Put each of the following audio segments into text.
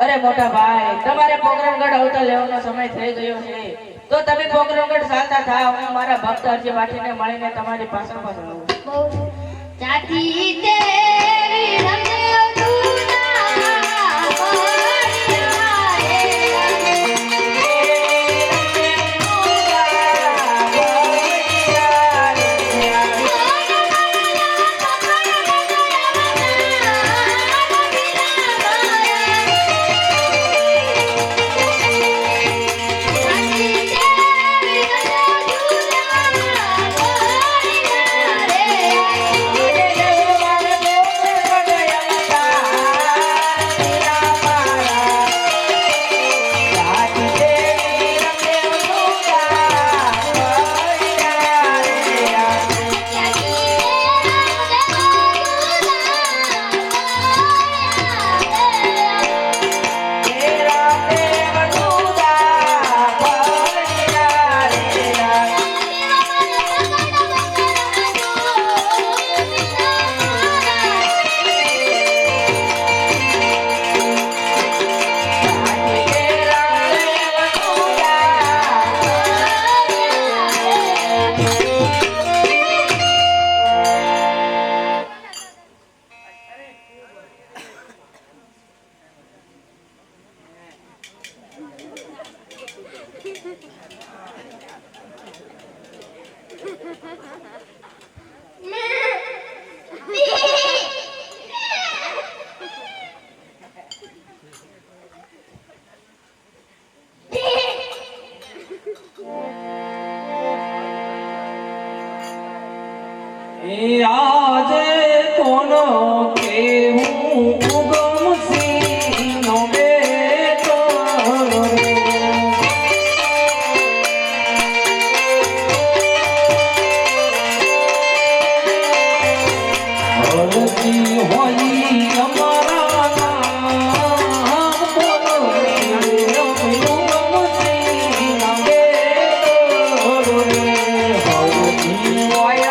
અરે મોટા ભાઈ, તમારે પોકરણગઢ અવતાર લેવાનો સમય થઈ ગયો છે. તો તમે પોકરણગઢ ચાલતા થાઓ, હું મારા ભક્ત અરજી બાટીને મળીને તમારી પાછળ પાછળ આવું. જાતી તેરી રમે આજે કોનો કેવું ગમસી નો બેટો રે હરતી હોઈ અમારા નામ કોનો કેવું ગમસી નો બેટો રે હરતી હોઈ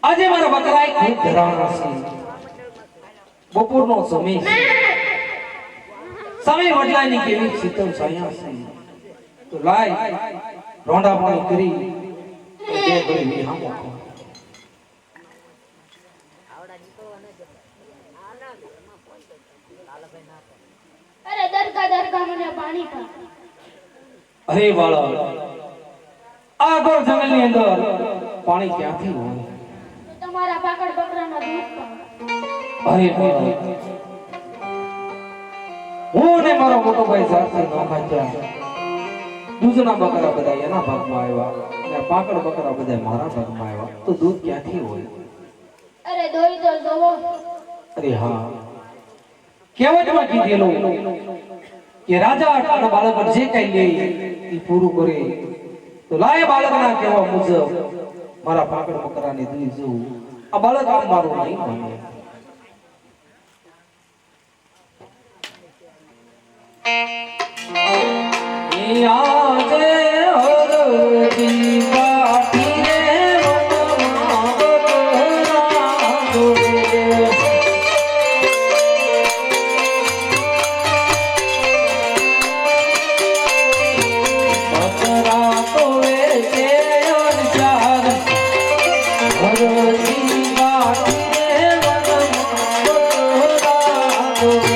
આજે મારા બકરાએ ખૂબ ધરાવના છે. બપોરનો સમય સમય વડલાની કેવી શીતળ છાયા છે. તો લાય રોંડા પાણી કરી બે ઘડી વિહામો અરે દરકા મને પાણી પા. અરે વાળા, આ ગોળ જંગલની અંદર પાણી ક્યાંથી હોય? તમારા પાકડ બકરાનો દૂધ પા. અરે વાળા, હું ને મારો મોટો ભાઈ સાથે નોખાચ્યા. દૂધના બકરા બધા એના ભાગમાં આવ્યા અને પાકડ બકરા બધા મારા ભાગમાં આવ્યા. તો દૂધ ક્યાંથી હોય? અરે દોઈ તો જોવો. અરે હા, કહેવતમાં કીધેલું કે રાજા અને બાળક જે કઈ લે એ પૂરું કરે. તો લાય બાળકના કહેવા મુજબ મારા પાકડ બકરાને દૂધ જોઉં. આ બાળક આમ મારું નહીં માને. આજે હરજી પાટીને વનમાં બકરા દોરે. બકરા તોવે છે અણચાર, હરજી પાટીને વનમાં બકરા દોરે.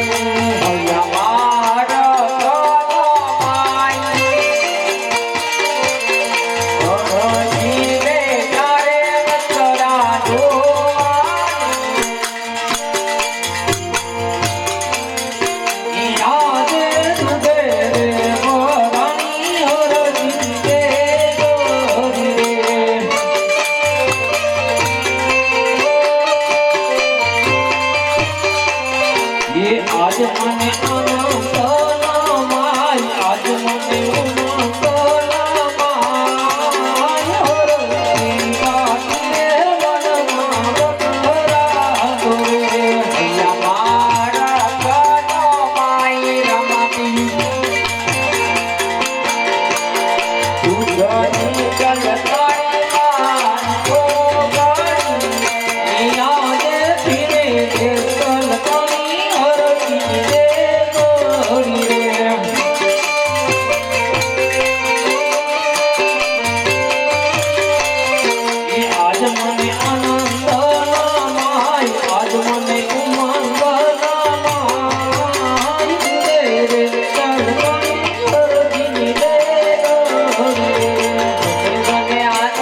आज મને આનંદ ના માય, આજ મને ઉમંગ ના માય. હરજી પાટીને વનમાં બકરા દોરે. હૈયા મારા કાનો માય રમાતી દૂધની કલકારીમાં ગોગણી યાદ ફીરે કલકારી હરજી રે ગોરી રે. આજ મને આનંદ ના માય, આજ મને ઉમંગ ના માય. રે કલકારી હરજી રે ગોરી રે. મને આનંદ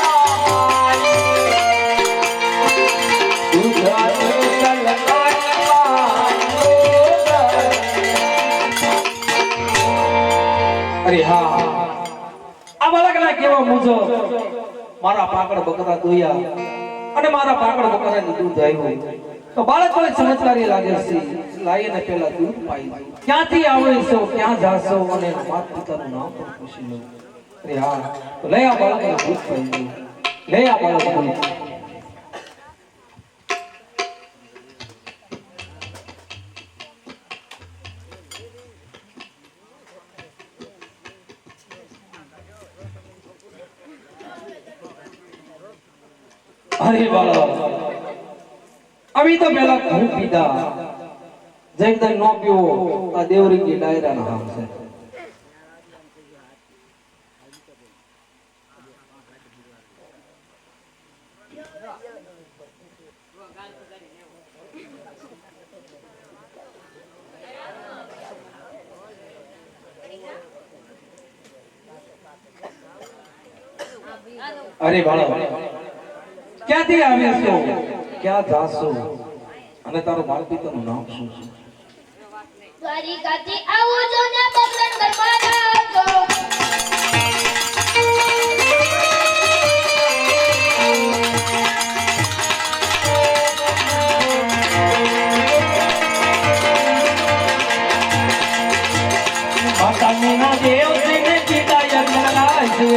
ના માય, દૂધની કલકારીમાં ગોગણી. અરે હા, આ બાળકના કહેવા મુજબ મારા પાકડ બકરા દોયા અને મારા પાકડ બકરાનું દૂધ આવ્યું. તો બાળક કોઈ સમજદારી લાગે છે, લાઈને પહેલા દૂધ પાઈ. ક્યાંથી આવે છો, ક્યાં જાશો અને માતા પિતાનું નામ પણ પૂછી લો. અરે હા, તો લઈ આ બાળકને દૂધ પાઈ દો. લઈ આ બાળકને. અરે બાળક, અભી તો પહેલા ખૂબ પીધા, જગદન નો પીવો. આ દેવરીની ડાયરાના હામ છે. અરે બાળક, ક્યાંથી આવ્યા છો, ક્યાં જાશો અને તારું માતા પિતાનું નામ શું છે? દ્વારિકાથી આવું છો ને બકરાન કરવા જાઓ છો. માતાજીના દેવ થઈને પિતા યજ્ઞ કરાય છે.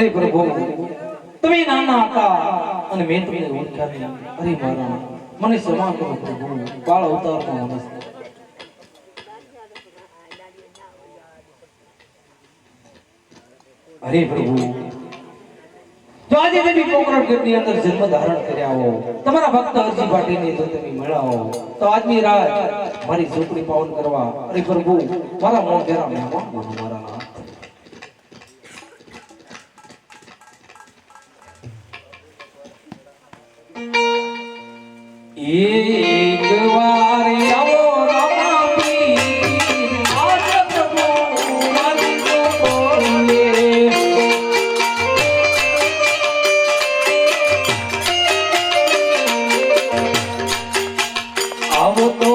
અરે પ્રભુ, તમે નાના હતા અને મેં તમને ઓળખ્યા નહીં. અરે મારા, મને ક્ષમા કરો પ્રભુ. બાળ અવતારમાં મને. અરે પ્રભુ, જો આજે તમે પોકરણગઢની અંદર જન્મ ધારણ કર્યા હો, તમારા ભક્ત હરજી પાટીને જો તમે મળ્યા હો, તો આજની રાત મારી ઝૂંપડી પાવન કરવા અરે પ્રભુ મારા મોં ઘેરા મહેમાન બનો મારા નાથ. એક વાર આવો રામાપી, આજ પ્રભુ મારી ઝૂંપડીએ. આવો તો